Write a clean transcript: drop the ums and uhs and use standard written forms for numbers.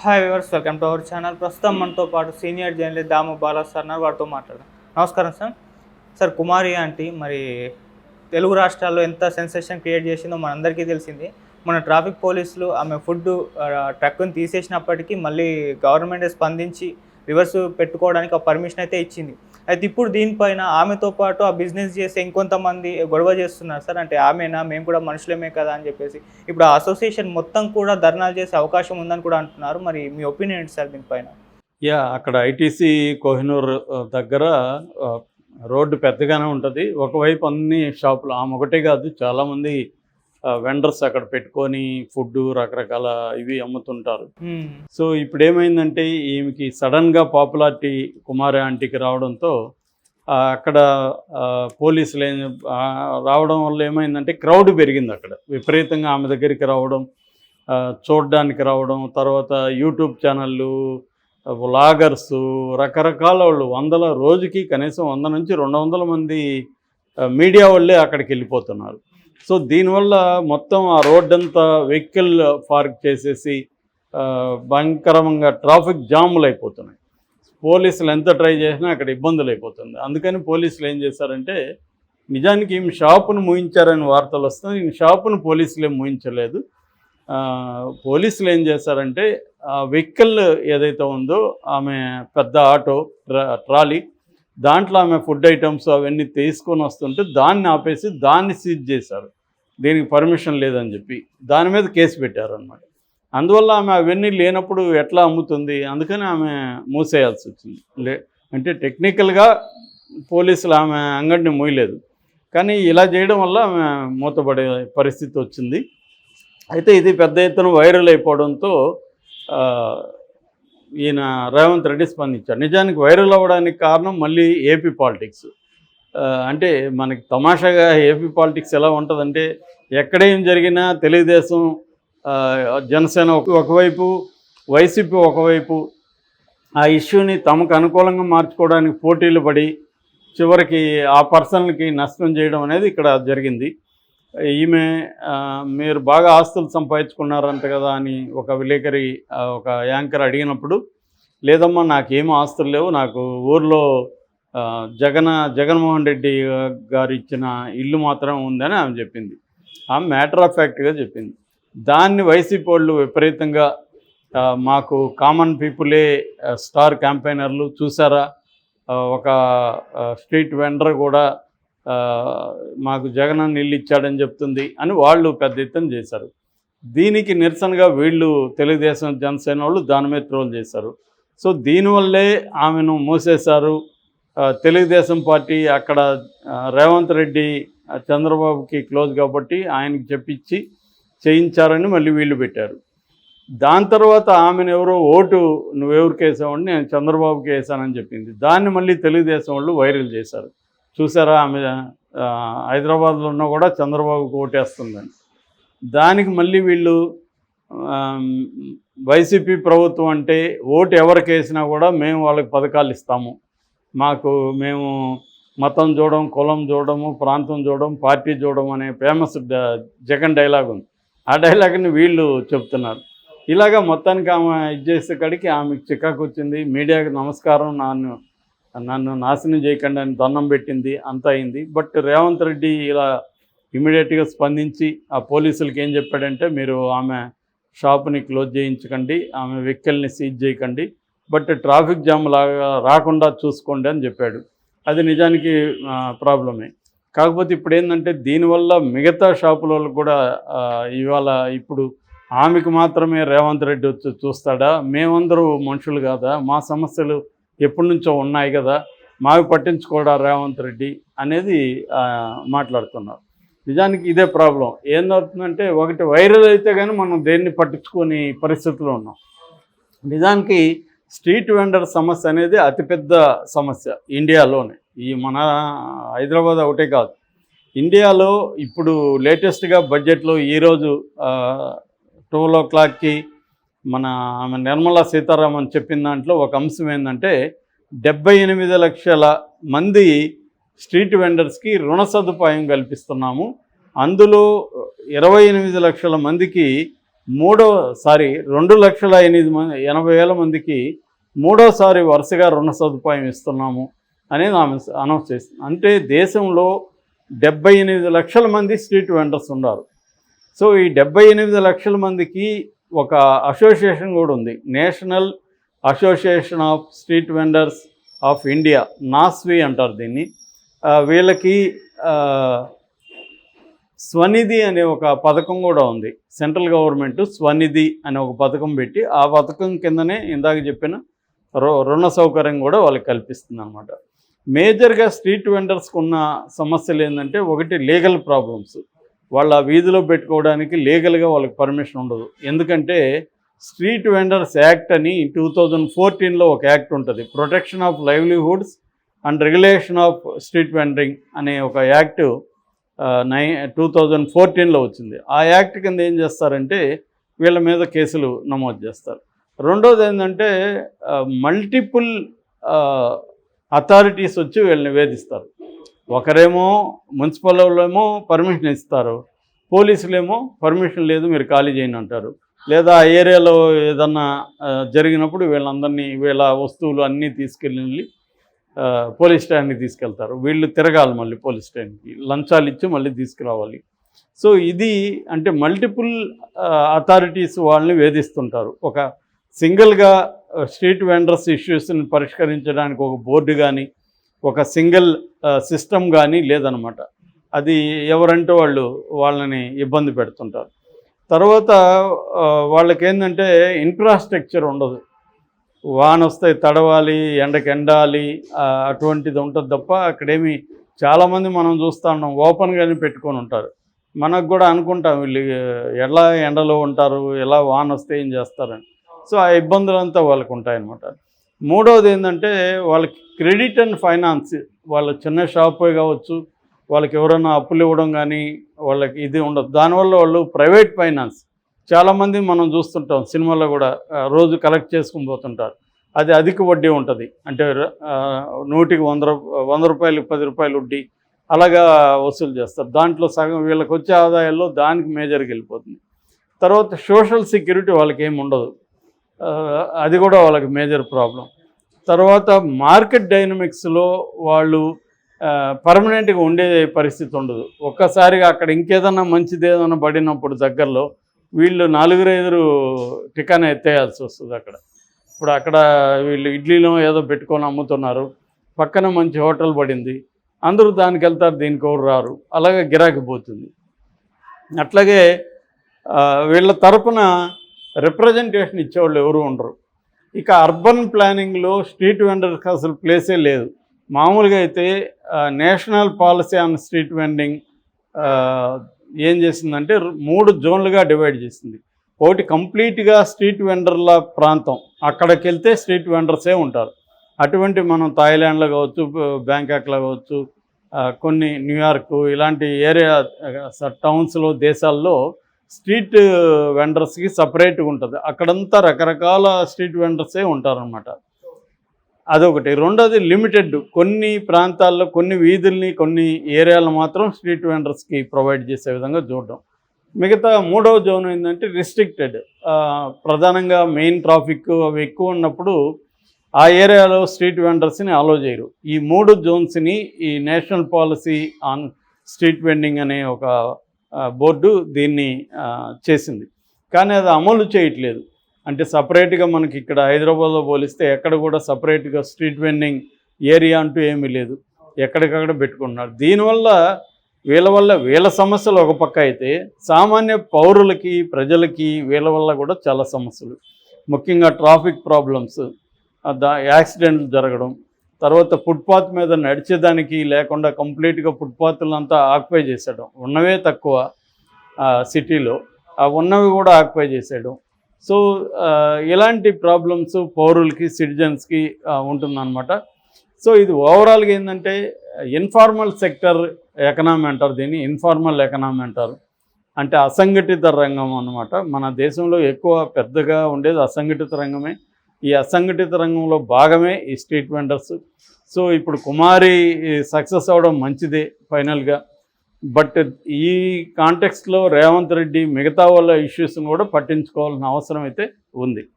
Hi viewers, welcome to our channel. ప్రస్తుతం మనతో పాటు సీనియర్ జర్నలిస్ట్ దాము బాలా సార్ ఉన్నారు. వారితో మాట్లాడదాం. నమస్కారం సార్. సార్, కుమారి ఆంటీ మరి తెలుగు రాష్ట్రాల్లో ఎంత సెన్సేషన్ క్రియేట్ చేసిందో మనందరికీ తెలిసింది. మన ట్రాఫిక్ పోలీసులు ఆమె ఫుడ్ ట్రక్కుని తీసేసినప్పటికీ మళ్ళీ గవర్నమెంట్ స్పందించి రివర్స్ పెట్టుకోవడానికి ఒక పర్మిషన్ అయితే ఇచ్చింది. అయితే ఇప్పుడు దీనిపైన ఆమెతో పాటు ఆ బిజినెస్ చేసే ఇంకొంతమంది గొడవ చేస్తున్నారు సార్. అంటే ఆమెనా, మేము కూడా మనుషులమే కదా అని చెప్పేసి ఇప్పుడు ఆ అసోసియేషన్ మొత్తం కూడా ధర్నాలు చేసే అవకాశం ఉందని కూడా అంటున్నారు. మరి మీ ఒపీనియన్ ఏంటి సార్ దీనిపైన? అక్కడ ఐటీసీ కోహినూర్ దగ్గర రోడ్డు పెద్దగానే ఉంటుంది. ఒకవైపు అన్ని షాపులు, ఆమె ఒకటే కాదు, చాలామంది వెండర్స్ అక్కడ పెట్టుకొని ఫుడ్ రకరకాల ఇవి అమ్ముతుంటారు. సో ఇప్పుడు ఏమైందంటే ఈమెకి సడన్గా పాపులారిటీ కుమారి ఆంటీకి రావడంతో అక్కడ పోలీసులు రావడం వల్ల ఏమైందంటే క్రౌడ్ పెరిగింది. అక్కడ విపరీతంగా ఆమె దగ్గరికి రావడం, చూడడానికి రావడం, తర్వాత యూట్యూబ్ ఛానళ్ళు, వ్లాగర్స్, రకరకాల వాళ్ళు రోజుకి కనీసం 100 నుంచి 200 మంది మీడియా వాళ్ళే అక్కడికి వెళ్ళిపోతున్నారు. సో దీనివల్ల మొత్తం ఆ రోడ్డంతా వెహికల్ పార్క్ చేసేసి భయంకరంగా ట్రాఫిక్ జాములు అయిపోతున్నాయి. పోలీసులు ఎంత ట్రై చేసినా అక్కడ ఇబ్బందులు అయిపోతుంది. అందుకని పోలీసులు ఏం చేశారంటే, నిజానికి ఈమె షాపును మూయించారని వార్తలు వస్తున్నాయి. ఈ షాపును పోలీసులు ఏం మూయించలేదు. పోలీసులు ఏం చేశారంటే, ఆ వెహికల్ ఏదైతే ఉందో ఆమె పెద్ద ఆటో ట్రాలీ, దాంట్లో ఆమె ఫుడ్ ఐటమ్స్ అవన్నీ తీసుకొని వస్తుంటే దాన్ని ఆపేసి దాన్ని సీజ్ చేశారు. దీనికి పర్మిషన్ లేదని చెప్పి దాని మీద కేసు పెట్టారనమాట. అందువల్ల ఆమె అవన్నీ లేనప్పుడు ఎట్లా అమ్ముతుంది, అందుకని ఆమె మూసేయాల్సి వచ్చింది. అంటే టెక్నికల్గా పోలీసులు ఆమె అంగడిని మూయలేదు, కానీ ఇలా చేయడం వల్ల ఆమె మూతపడే పరిస్థితి వచ్చింది. అయితే ఇది పెద్ద ఎత్తున వైరల్ అయిపోవడంతో ఈయన రేవంత్ రెడ్డి స్పందించారు. నిజానికి వైరల్ అవ్వడానికి కారణం మళ్ళీ ఏపీ పాలిటిక్స్. అంటే మనకి తమాషాగా ఏపీ పాలిటిక్స్ ఎలా ఉంటుందంటే, ఎక్కడేం జరిగినా తెలుగుదేశం, జనసేన ఒకవైపు, వైసీపీ ఒకవైపు ఆ ఇష్యూని తమకు అనుకూలంగా మార్చుకోవడానికి పోటీలు పడి చివరికి ఆ పర్సన్కి నష్టం చేయడం అనేది ఇక్కడ జరిగింది. ఈమె మీరు బాగా ఆస్తులు సంపాదించుకున్నారంట కదా అని ఒక విలేకరి, ఒక యాంకర్ అడిగినప్పుడు, లేదమ్మా నాకేమీ ఆస్తులు లేవు, నాకు ఊర్లో జగన్మోహన్ రెడ్డి గారు ఇచ్చిన ఇల్లు మాత్రం ఉందని ఆమె చెప్పింది. ఆమె మ్యాటర్ ఆఫ్ ఫ్యాక్ట్గా చెప్పింది. దాన్ని వైసీపీ వాళ్ళు విపరీతంగా మాకు కామన్ పీపులే స్టార్ క్యాంపెయినర్లు, చూసారా ఒక స్ట్రీట్ వెండర్ కూడా మాకు జగన్ ఇల్లు ఇచ్చాడని చెప్తుంది అని వాళ్ళు పెద్ద ఎత్తున చేశారు. దీనికి నిరసనగా వీళ్ళు తెలుగుదేశం, జనసేన వాళ్ళు దాని మీద ట్రోల్ చేశారు. సో దీనివల్లే ఆమెను మూసేశారు. తెలుగుదేశం పార్టీ అక్కడ రేవంత్ రెడ్డి చంద్రబాబుకి క్లోజ్ కాబట్టి ఆయనకి చెప్పించి చేయించారని మళ్ళీ వీళ్ళు పెట్టారు. దాని తర్వాత ఆమెను ఎవరో ఓటు నువ్వెవరికి వేసావని, నేను చంద్రబాబుకి వేసానని చెప్పింది. దాన్ని మళ్ళీ తెలుగుదేశం వాళ్ళు వైరల్ చేశారు. చూసారా ఆమె హైదరాబాద్లో ఉన్నా కూడా చంద్రబాబుకి ఓటేస్తుందని. దానికి మళ్ళీ వీళ్ళు వైసీపీ ప్రభుత్వం అంటే ఓటు ఎవరికి వేసినా కూడా మేము వాళ్ళకి పథకాలు ఇస్తాము, మేము మతం చూడడం, కులం చూడడము, ప్రాంతం చూడడం, పార్టీ చూడడం అనే ఫేమస్ జగన్ డైలాగ్ ఉంది. ఆ డైలాగ్ని వీళ్ళు చెప్తున్నారు. ఇలాగా మొత్తానికి ఆమె చేసే కాడికి ఆమెకు చికాకు వచ్చింది. మీడియాకి నమస్కారం, నన్ను నాశనం చేయకుండా అని దండం పెట్టింది, అంతా అయింది. బట్ రేవంత్ రెడ్డి ఇలా ఇమీడియట్గా స్పందించి ఆ పోలీసులకి ఏం చెప్పాడంటే, మీరు ఆమె షాప్ని క్లోజ్ చేయించకండి, ఆమె వెహికల్ని సీజ్ చేయకండి, బట్ ట్రాఫిక్ జామ్ లాగా రాకుండా చూసుకోండి అని చెప్పాడు. అది నిజానికి ప్రాబ్లమే. కాకపోతే ఇప్పుడు ఏంటంటే, దీనివల్ల మిగతా షాపుల వాళ్ళకు కూడా ఇప్పుడు ఆమెకు మాత్రమే రేవంత్ రెడ్డి వచ్చి చూస్తాడా, మేమందరూ మనుషులు కాదా, మా సమస్యలు ఎప్పటి నుంచో ఉన్నాయి కదా, మావి పట్టించుకోడా రేవంత్ రెడ్డి అనేది మాట్లాడుతున్నారు. నిజానికి ఇదే ప్రాబ్లం. ఏందవుతుందంటే, ఒకటి వైరల్ అయితే కానీ మనం దేన్ని పట్టించుకొని పరిస్థితుల్లో ఉన్నాం. నిజానికి స్ట్రీట్ వెండర్ సమస్య అనేది అతిపెద్ద సమస్య ఇండియాలోనే. మన హైదరాబాద్ ఒకటే కాదు, ఇండియాలో ఇప్పుడు లేటెస్ట్గా బడ్జెట్లో ఈరోజు 12 o'clockకి ఆమె నిర్మలా సీతారామన్ చెప్పిన దాంట్లో ఒక అంశం ఏంటంటే, 78 లక్షల మంది స్ట్రీట్ వెండర్స్కి రుణ సదుపాయం కల్పిస్తున్నాము. అందులో 28 లక్షల మందికి మూడోసారి 2,08,000 మందికి మూడోసారి వరుసగా రుణ సదుపాయం ఇస్తున్నాము అనేది ఆమె అనౌన్స్ చేస్తుంది. అంటే దేశంలో 78 లక్షల మంది స్ట్రీట్ వెండర్స్ ఉన్నారు. సో ఈ 78 లక్షల మందికి ఒక అసోసియేషన్ కూడా ఉంది, national association of street vendors of India, NASVI అంటారు దీన్ని. వీళ్ళకి స్వనిధి అనే ఒక పథకం కూడా ఉంది. సెంట్రల్ గవర్నమెంట్ స్వనిధి అనే ఒక పథకం పెట్టి ఆ పథకం కిందనే ఇందాక చెప్పిన రుణ సౌకర్యం కూడా వాళ్ళకి కల్పిస్తుంది అనమాట. మేజర్గా స్ట్రీట్ వెండర్స్కి ఉన్న సమస్యలు ఏంటంటే, ఒకటి లీగల్ ప్రాబ్లమ్స్. వాళ్ళ వీధిలో పెట్టుకోవడానికి లీగల్గా వాళ్ళకి పర్మిషన్ ఉండదు. ఎందుకంటే స్ట్రీట్ వెండర్స్ యాక్ట్ అని 2014లో ఒక యాక్ట్ ఉంటుంది, protection of livelihoods and regulation of street vending అనే ఒక యాక్ట్ 2014లో వచ్చింది. ఆ యాక్ట్ కింద ఏం చేస్తారంటే వీళ్ళ మీద కేసులు నమోదు చేస్తారు. రెండోది ఏంటంటే మల్టిపుల్ అథారిటీస్ వచ్చి వీళ్ళని వేధిస్తారు. ఒకరేమో మున్సిపల్ వాళ్ళేమో పర్మిషన్ ఇస్తారు, పోలీసులేమో పర్మిషన్ లేదు మీరు ఖాళీ చేయండి అంటారు. లేదా ఆ ఏరియాలో ఏదన్నా జరిగినప్పుడు వీళ్ళందరినీ వీళ్ళ వస్తువులు అన్నీ తీసుకెళ్ళి పోలీస్ స్టాండ్కి తీసుకెళ్తారు. వీళ్ళు తిరగాలి మళ్ళీ పోలీస్ స్టాండ్కి, లంచాలు ఇచ్చి మళ్ళీ తీసుకురావాలి. సో ఇది అంటే మల్టిపుల్ అథారిటీస్ వాళ్ళని వేధిస్తుంటారు. ఒక సింగిల్గా స్ట్రీట్ వెండర్స్ ఇష్యూస్ని పరిష్కరించడానికి ఒక బోర్డు కానీ ఒక సింగిల్ సిస్టమ్ కానీ లేదనమాట. అది ఎవరంటే వాళ్ళని ఇబ్బంది పెడుతుంటారు. తర్వాత వాళ్ళకేంటంటే ఇన్ఫ్రాస్ట్రక్చర్ ఉండదు. వాన వస్తే తడవాలి, ఎండకి ఎండాలి, అటువంటిది ఉంటుంది తప్ప అక్కడేమి చాలామంది మనం చూస్తూ ఉన్నాం ఓపెన్గానే పెట్టుకొని ఉంటారు. మనకు కూడా అనుకుంటాం వీళ్ళు ఎలా ఎండలో ఉంటారు, ఎలా వాన వస్తే ఏం చేస్తారని. సో ఆ ఇబ్బందులంతా వాళ్ళకు ఉంటాయన్నమాట. మూడవది ఏంటంటే వాళ్ళకి క్రెడిట్ అండ్ ఫైనాన్స్, వాళ్ళ చిన్న షాపే కావచ్చు, వాళ్ళకి ఎవరైనా అప్పులు ఇవ్వడం కానీ వాళ్ళకి ఇది ఉండదు. దానివల్ల వాళ్ళు ప్రైవేట్ ఫైనాన్స్ చాలామంది మనం చూస్తుంటాం సినిమాలో కూడా, రోజు కలెక్ట్ చేసుకుని పోతుంటారు. అది అధిక వడ్డీ ఉంటుంది. అంటే 100కి 100 రూపాయలకి 10 రూపాయలు వడ్డీ అలాగా వసూలు చేస్తారు. దాంట్లో సగం వీళ్ళకి వచ్చే ఆదాయాల్లో దానికి మేజర్గా వెళ్ళిపోతుంది. తర్వాత సోషల్ సెక్యూరిటీ వాళ్ళకి ఏమి ఉండదు, అది కూడా వాళ్ళకి మేజర్ ప్రాబ్లం. తర్వాత మార్కెట్ డైనమిక్స్లో వాళ్ళు పర్మనెంట్గా ఉండే పరిస్థితి ఉండదు. ఒక్కసారిగా అక్కడ ఇంకేదన్నా మంచిది ఏదైనా పడినప్పుడు దగ్గరలో వీళ్ళు 4-5 టికానా ఎత్తేయాల్సి వస్తుంది అక్కడ. ఇప్పుడు అక్కడ వీళ్ళు ఇడ్లీలో ఏదో పెట్టుకొని అమ్ముతున్నారు, పక్కన మంచి హోటల్ పడింది, అందరూ దానికి వెళ్తారు, దీనికి ఎవరు రారు, అలాగే గిరాకీ పోతుంది. అట్లాగే వీళ్ళ తరపున రిప్రజెంటేషన్ ఇచ్చేవాళ్ళు ఎవరు ఉండరు. ఇక అర్బన్ ప్లానింగ్లో స్ట్రీట్ వెండర్కి అసలు ప్లేసే లేదు. మామూలుగా అయితే national policy on street vending ఏం చేసిందంటే 3 జోన్లుగా డివైడ్ చేసింది. ఒకటి కంప్లీట్గా స్ట్రీట్ వెండర్ల ప్రాంతం, అక్కడికి వెళ్తే స్ట్రీట్ వెండర్సే ఉంటారు. అటువంటి మనం థాయిలాండ్లో కావచ్చు, బ్యాంకాక్లో కావచ్చు, కొన్ని న్యూయార్క్ ఇలాంటి ఏరియా టౌన్స్లో దేశాల్లో స్ట్రీట్ వెండర్స్కి సపరేట్గా ఉంటుంది. అక్కడంతా రకరకాల స్ట్రీట్ వెండర్సే ఉంటారనమాట. అదొకటి. రెండోది లిమిటెడ్, కొన్ని ప్రాంతాల్లో కొన్ని వీధుల్ని కొన్ని ఏరియాలు మాత్రం స్ట్రీట్ వెండర్స్కి ప్రొవైడ్ చేసే విధంగా చూడడం. మిగతా మూడవ జోన్ ఏంటంటే రిస్ట్రిక్టెడ్, ప్రధానంగా మెయిన్ ట్రాఫిక్ అవి ఎక్కువ ఉన్నప్పుడు ఆ ఏరియాలో స్ట్రీట్ వెండర్స్ని అలో చేయరు. ఈ 3 జోన్స్ని ఈ national policy on street vending అనే ఒక బోర్డు దీన్ని చేసింది. కానీ అది అమలు చేయట్లేదు. అంటే సపరేట్గా మనకి ఇక్కడ హైదరాబాద్లో పోలిస్తే ఎక్కడ కూడా సపరేట్గా స్ట్రీట్ వెండింగ్ ఏరియా అంటూ ఏమీ లేదు, ఎక్కడికక్కడ పెట్టుకున్నారు. దీనివల్ల వీళ్ళ సమస్యలు ఒక పక్క అయితే, సామాన్య పౌరులకి ప్రజలకి వీళ్ళ వల్ల కూడా చాలా సమస్యలు, ముఖ్యంగా ట్రాఫిక్ ప్రాబ్లమ్స్, యాక్సిడెంట్లు జరగడం, తర్వాత ఫుట్పాత్ మీద నడిచేదానికి లేకుండా కంప్లీట్గా ఫుట్పాత్లంతా ఆక్యుపై చేసేయడం, ఉన్నవే తక్కువ సిటీలో, ఆ ఉన్నవి కూడా ఆక్యుపై చేసేయడం. సో ఇలాంటి ప్రాబ్లమ్స్ పౌరులకి సిటిజన్స్కి ఉంటుందన్నమాట. సో ఇది ఓవరాల్గా ఏంటంటే ఇన్ఫార్మల్ సెక్టర్ ఎకనామీ అంటారు దీన్ని, ఇన్ఫార్మల్ ఎకనామీ అంటారు. అంటే అసంఘటిత రంగం అన్నమాట. మన దేశంలో ఎక్కువ పెద్దగా ఉండేది అసంఘటిత రంగమే. ఈ అసంఘటిత రంగంలో భాగమే ఈ స్ట్రీట్ వెండర్స్. సో ఇప్పుడు కుమారి సక్సెస్ అవ్వడం మంచిదే ఫైనల్గా. బట్ ఈ కాంటెక్స్ట్లో రేవంత్ రెడ్డి మిగతా వాళ్ళ ఇష్యూస్ని కూడా పట్టించుకోవాల్సిన అవసరం అయితే ఉంది.